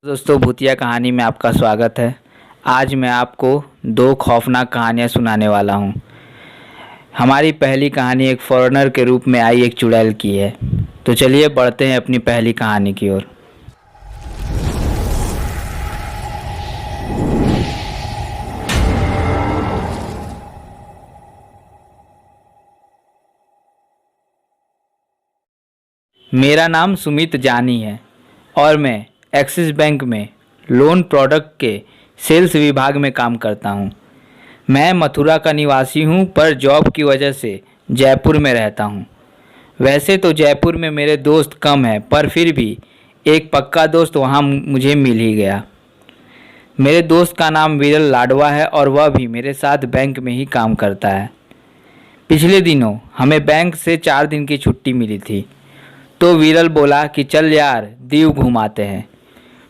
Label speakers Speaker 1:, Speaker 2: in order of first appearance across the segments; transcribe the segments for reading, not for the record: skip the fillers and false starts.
Speaker 1: दोस्तों, भूतिया कहानी में आपका स्वागत है। आज मैं आपको दो खौफनाक कहानियाँ सुनाने वाला हूँ। हमारी पहली कहानी एक फॉरेनर के रूप में आई एक चुड़ैल की है। तो चलिए बढ़ते हैं अपनी पहली कहानी की ओर। मेरा नाम सुमित जानी है और मैं एक्सिस बैंक में लोन प्रोडक्ट के सेल्स विभाग में काम करता हूँ। मैं मथुरा का निवासी हूँ, पर जॉब की वजह से जयपुर में रहता हूँ। वैसे तो जयपुर में मेरे दोस्त कम हैं, पर फिर भी एक पक्का दोस्त वहाँ मुझे मिल ही गया। मेरे दोस्त का नाम विरल लाडवा है और वह भी मेरे साथ बैंक में ही काम करता है। पिछले दिनों हमें बैंक से 4 दिन की छुट्टी मिली थी, तो विरल बोला कि चल यार दीव घुमाते हैं।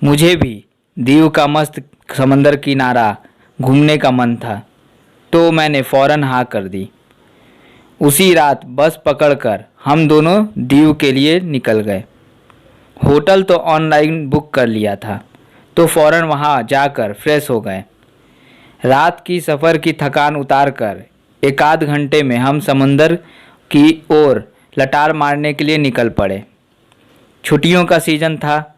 Speaker 1: मुझे भी दीव का मस्त समंदर किनारा घूमने का मन था, तो मैंने फ़ौरन हाँ कर दी। उसी रात बस पकड़कर हम दोनों दीव के लिए निकल गए। होटल तो ऑनलाइन बुक कर लिया था, तो फ़ौरन वहाँ जाकर फ्रेश हो गए। रात की सफ़र की थकान उतार कर 1 आध घंटे में हम समंदर की ओर लटार मारने के लिए निकल पड़े। छुट्टियों का सीज़न था,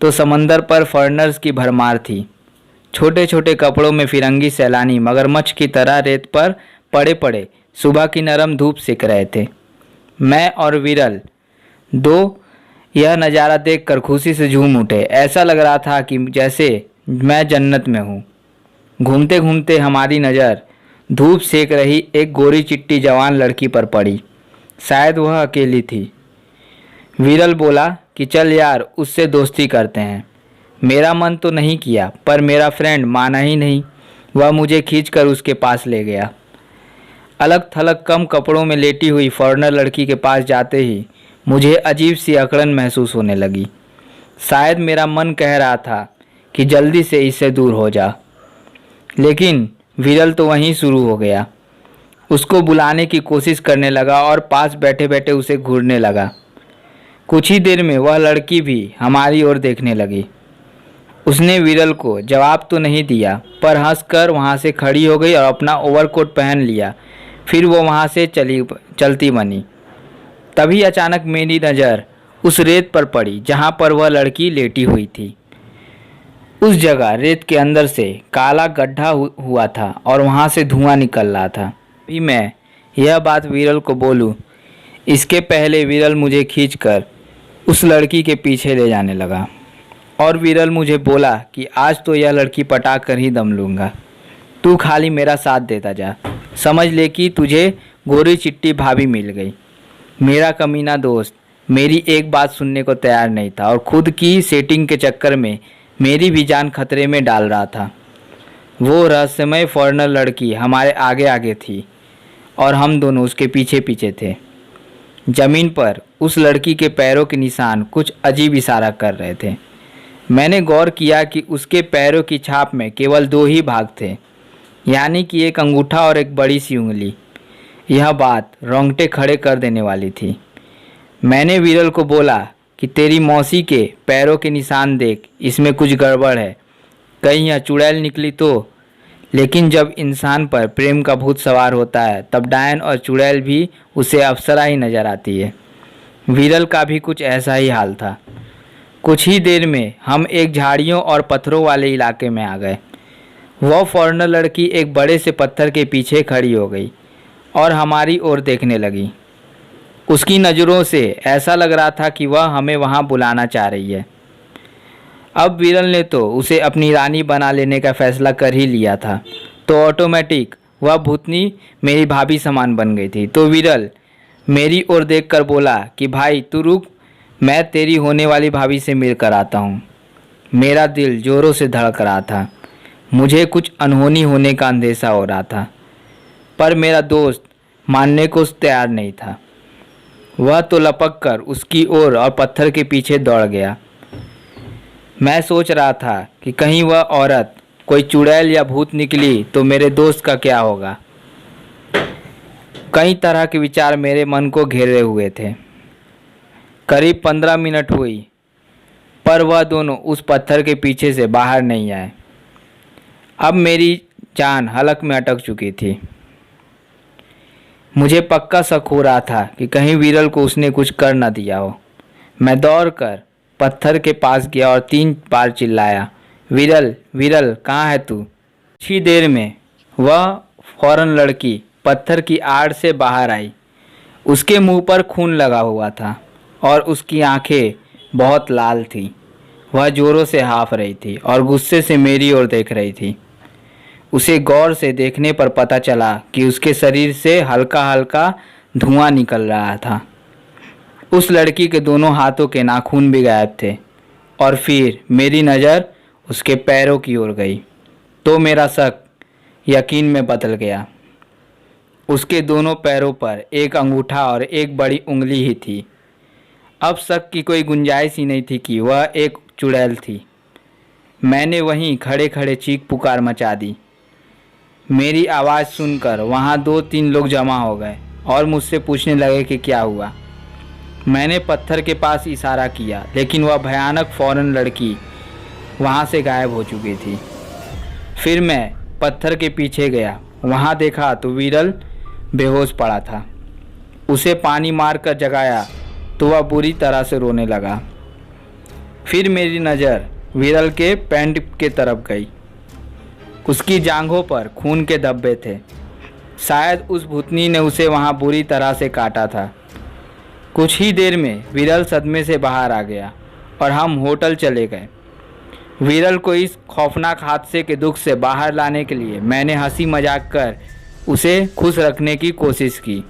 Speaker 1: तो समंदर पर फॉरेनर्स की भरमार थी। छोटे छोटे कपड़ों में फिरंगी सैलानी मगरमच्छ की तरह रेत पर पड़े पड़े सुबह की नरम धूप सेक रहे थे। मैं और विरल दो यह नज़ारा देखकर खुशी से झूम उठे। ऐसा लग रहा था कि जैसे मैं जन्नत में हूँ। घूमते घूमते हमारी नज़र धूप सेक रही एक गोरी चिट्टी जवान लड़की पर पड़ी। शायद वह अकेली थी। विरल बोला कि चल यार उससे दोस्ती करते हैं। मेरा मन तो नहीं किया, पर मेरा फ्रेंड माना ही नहीं। वह मुझे खींचकर उसके पास ले गया। अलग थलग कम कपड़ों में लेटी हुई फॉरेनर लड़की के पास जाते ही मुझे अजीब सी अकड़न महसूस होने लगी। शायद मेरा मन कह रहा था कि जल्दी से इससे दूर हो जा, लेकिन विरल तो वहीं शुरू हो गया। उसको बुलाने की कोशिश करने लगा और पास बैठे बैठे उसे घूरने लगा। कुछ ही देर में वह लड़की भी हमारी ओर देखने लगी। उसने विरल को जवाब तो नहीं दिया, पर हंसकर वहाँ से खड़ी हो गई और अपना ओवरकोट पहन लिया। फिर वो वहाँ से चलती बनी। तभी अचानक मेरी नज़र उस रेत पर पड़ी जहाँ पर वह लड़की लेटी हुई थी। उस जगह रेत के अंदर से काला गड्ढा हुआ था और वहाँ से धुआं निकल रहा था। भी मैं यह बात विरल को बोलूं, इसके पहले विरल मुझे खींचकर उस लड़की के पीछे ले जाने लगा और विरल मुझे बोला कि आज तो यह लड़की पटा कर ही दम लूँगा। तू खाली मेरा साथ देता जा। समझ ले कि तुझे गोरी चिट्टी भाभी मिल गई। मेरा कमीना दोस्त मेरी एक बात सुनने को तैयार नहीं था और खुद की सेटिंग के चक्कर में मेरी भी जान खतरे में डाल रहा था। वो रहस्यमय फॉरेनर लड़की हमारे आगे आगे थी और हम दोनों उसके पीछे पीछे थे। ज़मीन पर उस लड़की के पैरों के निशान कुछ अजीब इशारा कर रहे थे। मैंने गौर किया कि उसके पैरों की छाप में केवल 2 ही भाग थे, यानी कि एक अंगूठा और एक बड़ी सी उंगली। यह बात रोंगटे खड़े कर देने वाली थी। मैंने विरल को बोला कि तेरी मौसी के पैरों के निशान देख, इसमें कुछ गड़बड़ है। कहीं यह चुड़ैल निकली तो। लेकिन जब इंसान पर प्रेम का भूत सवार होता है, तब डायन और चुड़ैल भी उसे अप्सरा ही नजर आती है। विरल का भी कुछ ऐसा ही हाल था। कुछ ही देर में हम एक झाड़ियों और पत्थरों वाले इलाके में आ गए। वह फॉरेनर लड़की एक बड़े से पत्थर के पीछे खड़ी हो गई और हमारी ओर देखने लगी। उसकी नज़रों से ऐसा लग रहा था कि वह हमें वहाँ बुलाना चाह रही है। अब विरल ने तो उसे अपनी रानी बना लेने का फैसला कर ही लिया था, तो ऑटोमेटिक वह भूतनी मेरी भाभी समान बन गई थी। तो विरल मेरी ओर देखकर बोला कि भाई तू रुक, मैं तेरी होने वाली भाभी से मिल कर आता हूँ। मेरा दिल ज़ोरों से धड़क रहा था। मुझे कुछ अनहोनी होने का अंदेशा हो रहा था, पर मेरा दोस्त मानने को तैयार नहीं था। वह तो लपक कर उसकी ओर और पत्थर के पीछे दौड़ गया। मैं सोच रहा था कि कहीं वह औरत कोई चुड़ैल या भूत निकली तो मेरे दोस्त का क्या होगा। कई तरह के विचार मेरे मन को घेरे हुए थे। करीब 15 मिनट हुई पर वह दोनों उस पत्थर के पीछे से बाहर नहीं आए। अब मेरी जान हलक में अटक चुकी थी। मुझे पक्का शक हो रहा था कि कहीं विरल को उसने कुछ कर न दिया हो। मैं दौड़कर पत्थर के पास गया और 3 बार चिल्लाया, विरल विरल कहाँ है तू। कुछ ही देर में वह फौरन लड़की पत्थर की आड़ से बाहर आई। उसके मुंह पर खून लगा हुआ था और उसकी आंखें बहुत लाल थीं। वह जोरों से हाँफ रही थी और गुस्से से मेरी ओर देख रही थी। उसे गौर से देखने पर पता चला कि उसके शरीर से हल्का हल्का धुआं निकल रहा था। उस लड़की के दोनों हाथों के नाखून भी गायब थे। और फिर मेरी नज़र उसके पैरों की ओर गई तो मेरा शक यकीन में बदल गया। उसके दोनों पैरों पर एक अंगूठा और एक बड़ी उंगली ही थी। अब शक की कोई गुंजाइश ही नहीं थी कि वह एक चुड़ैल थी। मैंने वहीं खड़े खड़े चीख पुकार मचा दी। मेरी आवाज़ सुनकर वहाँ 2-3 लोग जमा हो गए और मुझसे पूछने लगे कि क्या हुआ। मैंने पत्थर के पास इशारा किया, लेकिन वह भयानक फौरन लड़की वहाँ से गायब हो चुकी थी। फिर मैं पत्थर के पीछे गया। वहाँ देखा तो विरल बेहोश पड़ा था। उसे पानी मारकर जगाया तो वह बुरी तरह से रोने लगा। फिर मेरी नज़र विरल के पैंट के तरफ गई। उसकी जांघों पर खून के धब्बे थे। शायद उस भूतनी ने उसे वहाँ बुरी तरह से काटा था। कुछ ही देर में विरल सदमे से बाहर आ गया और हम होटल चले गए। विरल को इस खौफनाक हादसे के दुख से बाहर लाने के लिए मैंने हंसी मजाक कर उसे खुश रखने की कोशिश की।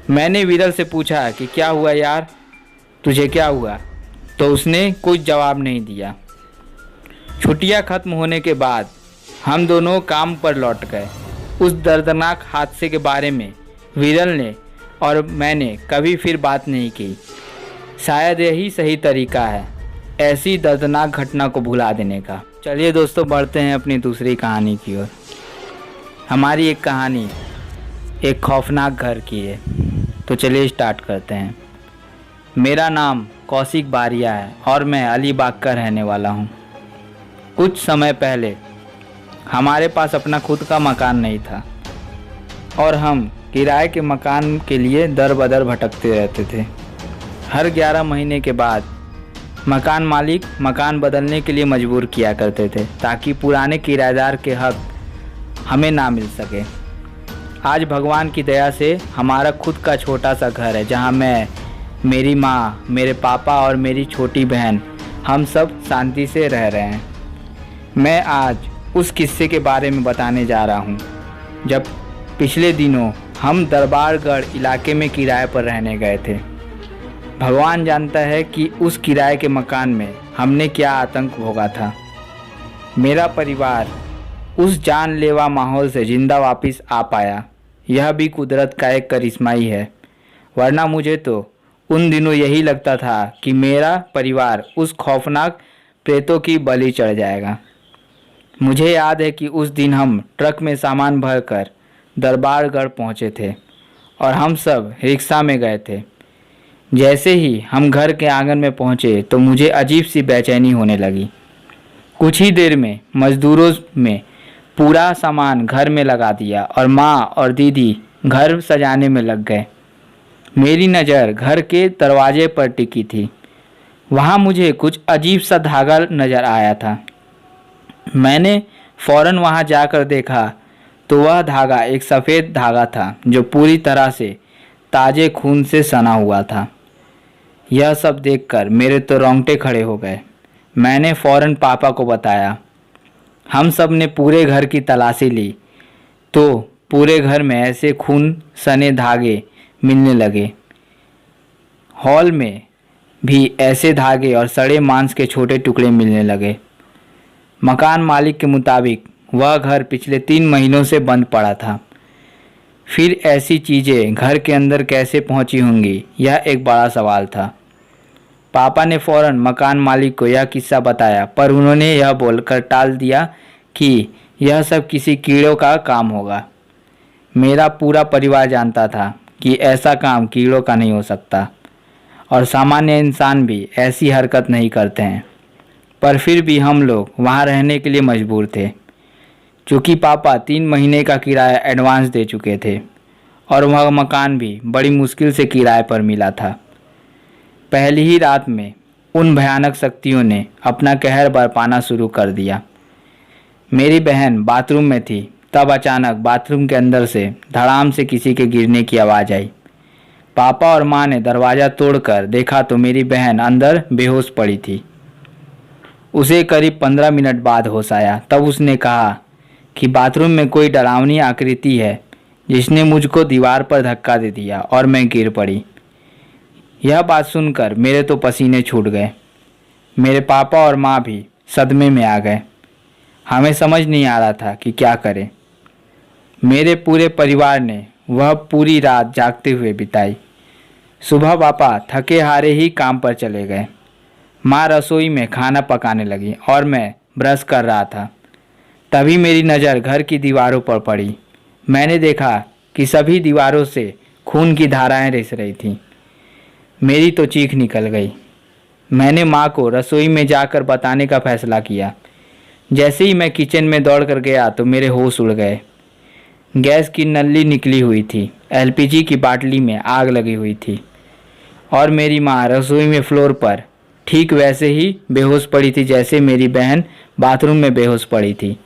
Speaker 1: मैंने विरल से पूछा कि क्या हुआ यार, तुझे क्या हुआ, तो उसने कुछ जवाब नहीं दिया। छुट्टियां खत्म होने के बाद हम दोनों काम पर लौट गए। उस दर्दनाक हादसे के बारे में विरल ने और मैंने कभी फिर बात नहीं की। शायद यही सही तरीका है ऐसी दर्दनाक घटना को भुला देने का। चलिए दोस्तों, बढ़ते हैं अपनी दूसरी कहानी की ओर। हमारी एक कहानी एक खौफनाक घर की है, तो चलिए स्टार्ट करते हैं। मेरा नाम कौशिक बारिया है और मैं अलीबाग का रहने वाला हूँ। कुछ समय पहले हमारे पास अपना खुद का मकान नहीं था और हम किराए के मकान के लिए दर बदर भटकते रहते थे। हर 11 महीने के बाद मकान मालिक मकान बदलने के लिए मजबूर किया करते थे ताकि पुराने किराएदार के हक हमें ना मिल सके। आज भगवान की दया से हमारा खुद का छोटा सा घर है जहां मैं, मेरी माँ, मेरे पापा और मेरी छोटी बहन हम सब शांति से रह रहे हैं। मैं आज उस किस्से के बारे में बताने जा रहा हूँ जब पिछले दिनों हम दरबारगढ़ इलाके में किराए पर रहने गए थे। भगवान जानता है कि उस किराए के मकान में हमने क्या आतंक भोगा था। मेरा परिवार उस जानलेवा माहौल से जिंदा वापस आ पाया, यह भी कुदरत का एक करिश्मा ही है। वरना मुझे तो उन दिनों यही लगता था कि मेरा परिवार उस खौफनाक प्रेतों की बलि चढ़ जाएगा। मुझे याद है कि उस दिन हम ट्रक में सामान भरकर दरबारगढ़ पहुंचे थे और हम सब रिक्शा में गए थे। जैसे ही हम घर के आंगन में पहुंचे तो मुझे अजीब सी बेचैनी होने लगी। कुछ ही देर में मजदूरों में पूरा सामान घर में लगा दिया और माँ और दीदी घर सजाने में लग गए। मेरी नज़र घर के दरवाजे पर टिकी थी। वहाँ मुझे कुछ अजीब सा धागा नज़र आया था। मैंने फ़ौरन वहाँ जाकर देखा तो वह धागा एक सफ़ेद धागा था जो पूरी तरह से ताज़े खून से सना हुआ था। यह सब देखकर मेरे तो रोंगटे खड़े हो गए। मैंने फ़ौरन पापा को बताया। हम सब ने पूरे घर की तलाशी ली तो पूरे घर में ऐसे खून सने धागे मिलने लगे। हॉल में भी ऐसे धागे और सड़े मांस के छोटे टुकड़े मिलने लगे। मकान मालिक के मुताबिक वह घर पिछले 3 महीनों से बंद पड़ा था। फिर ऐसी चीज़ें घर के अंदर कैसे पहुंची होंगी, यह एक बड़ा सवाल था। पापा ने फ़ौरन मकान मालिक को यह किस्सा बताया, पर उन्होंने यह बोलकर टाल दिया कि यह सब किसी कीड़ों का काम होगा। मेरा पूरा परिवार जानता था कि ऐसा काम कीड़ों का नहीं हो सकता और सामान्य इंसान भी ऐसी हरकत नहीं करते हैं, पर फिर भी हम लोग वहाँ रहने के लिए मजबूर थे। चूँकि पापा 3 महीने का किराया एडवांस दे चुके थे और वह मकान भी बड़ी मुश्किल से किराए पर मिला था। पहली ही रात में उन भयानक शक्तियों ने अपना कहर बरपाना शुरू कर दिया। मेरी बहन बाथरूम में थी, तब अचानक बाथरूम के अंदर से धड़ाम से किसी के गिरने की आवाज़ आई। पापा और माँ ने दरवाज़ा तोड़कर देखा तो मेरी बहन अंदर बेहोश पड़ी थी। उसे करीब 15 मिनट बाद होश आया। तब उसने कहा कि बाथरूम में कोई डरावनी आकृति है जिसने मुझको दीवार पर धक्का दे दिया और मैं गिर पड़ी। यह बात सुनकर मेरे तो पसीने छूट गए। मेरे पापा और माँ भी सदमे में आ गए। हमें समझ नहीं आ रहा था कि क्या करें। मेरे पूरे परिवार ने वह पूरी रात जागते हुए बिताई। सुबह पापा थके हारे ही काम पर चले गए। माँ रसोई में खाना पकाने लगी और मैं ब्रश कर रहा था। तभी मेरी नज़र घर की दीवारों पर पड़ी। मैंने देखा कि सभी दीवारों से खून की धाराएं रिस रही थीं। मेरी तो चीख निकल गई। मैंने माँ को रसोई में जाकर बताने का फैसला किया। जैसे ही मैं किचन में दौड़ कर गया तो मेरे होश उड़ गए। गैस की नली निकली हुई थी, एलपीजी की बाटली में आग लगी हुई थी और मेरी माँ रसोई में फ्लोर पर ठीक वैसे ही बेहोश पड़ी थी जैसे मेरी बहन बाथरूम में बेहोश पड़ी थी।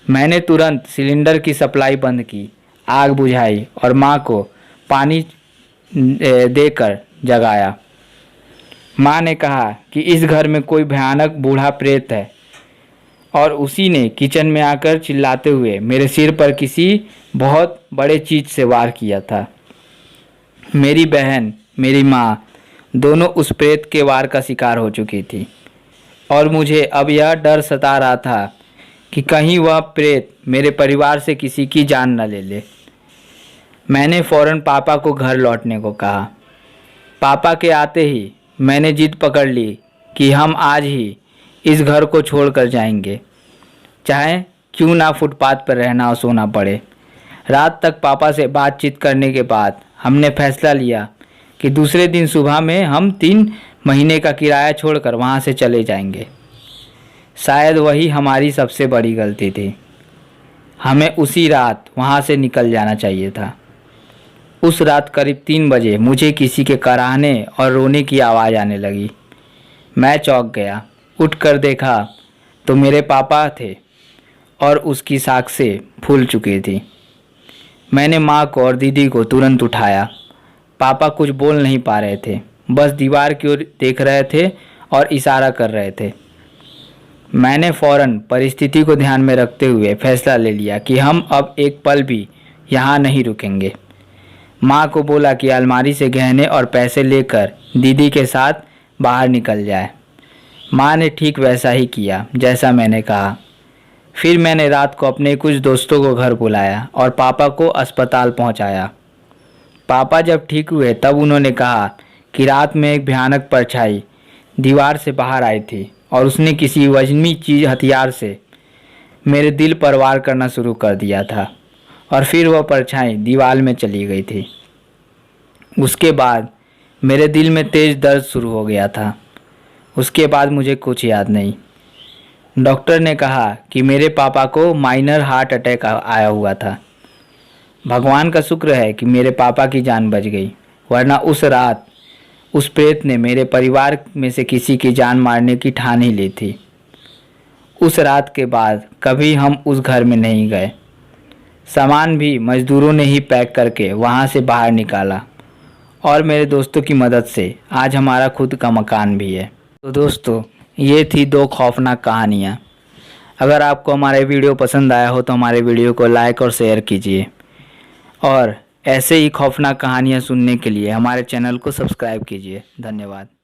Speaker 1: मैंने तुरंत सिलेंडर की सप्लाई बंद की, आग बुझाई और माँ को पानी देकर जगाया। माँ ने कहा कि इस घर में कोई भयानक बूढ़ा प्रेत है और उसी ने किचन में आकर चिल्लाते हुए मेरे सिर पर किसी बहुत बड़े चीज़ से वार किया था। मेरी बहन, मेरी माँ दोनों उस प्रेत के वार का शिकार हो चुकी थी और मुझे अब यह डर सता रहा था कि कहीं वह प्रेत मेरे परिवार से किसी की जान न ले ले। मैंने फ़ौरन पापा को घर लौटने को कहा। पापा के आते ही मैंने जिद पकड़ ली कि हम आज ही इस घर को छोड़कर जाएंगे, चाहे क्यों ना फुटपाथ पर रहना और सोना पड़े। रात तक पापा से बातचीत करने के बाद हमने फैसला लिया कि दूसरे दिन सुबह में हम 3 महीने का किराया छोड़कर वहाँ से चले जाएंगे। शायद वही हमारी सबसे बड़ी गलती थी। हमें उसी रात वहाँ से निकल जाना चाहिए था। उस रात करीब 3 बजे मुझे किसी के कराहने और रोने की आवाज़ आने लगी। मैं चौंक गया। उठकर देखा तो मेरे पापा थे और उसकी साँसें फूल चुकी थी। मैंने माँ को और दीदी को तुरंत उठाया। पापा कुछ बोल नहीं पा रहे थे, बस दीवार की ओर देख रहे थे और इशारा कर रहे थे। मैंने फ़ौरन परिस्थिति को ध्यान में रखते हुए फैसला ले लिया कि हम अब एक पल भी यहाँ नहीं रुकेंगे। माँ को बोला कि अलमारी से गहने और पैसे लेकर दीदी के साथ बाहर निकल जाए। माँ ने ठीक वैसा ही किया जैसा मैंने कहा। फिर मैंने रात को अपने कुछ दोस्तों को घर बुलाया और पापा को अस्पताल पहुँचाया। पापा जब ठीक हुए तब उन्होंने कहा कि रात में एक भयानक परछाई दीवार से बाहर आई थी और उसने किसी वजनी चीज़ हथियार से मेरे दिल पर वार करना शुरू कर दिया था और फिर वह परछाई दीवार में चली गई थी। उसके बाद मेरे दिल में तेज़ दर्द शुरू हो गया था। उसके बाद मुझे कुछ याद नहीं। डॉक्टर ने कहा कि मेरे पापा को माइनर हार्ट अटैक आया हुआ था। भगवान का शुक्र है कि मेरे पापा की जान बच गई, वरना उस रात उस प्रेत ने मेरे परिवार में से किसी की जान मारने की ठान ही ली थी। उस रात के बाद कभी हम उस घर में नहीं गए। सामान भी मज़दूरों ने ही पैक करके वहाँ से बाहर निकाला और मेरे दोस्तों की मदद से आज हमारा खुद का मकान भी है। तो दोस्तों, ये थी 2 खौफनाक कहानियाँ। अगर आपको हमारे वीडियो पसंद आया हो तो हमारे वीडियो को लाइक और शेयर कीजिए और ऐसे ही खौफनाक कहानियाँ सुनने के लिए हमारे चैनल को सब्सक्राइब कीजिए। धन्यवाद।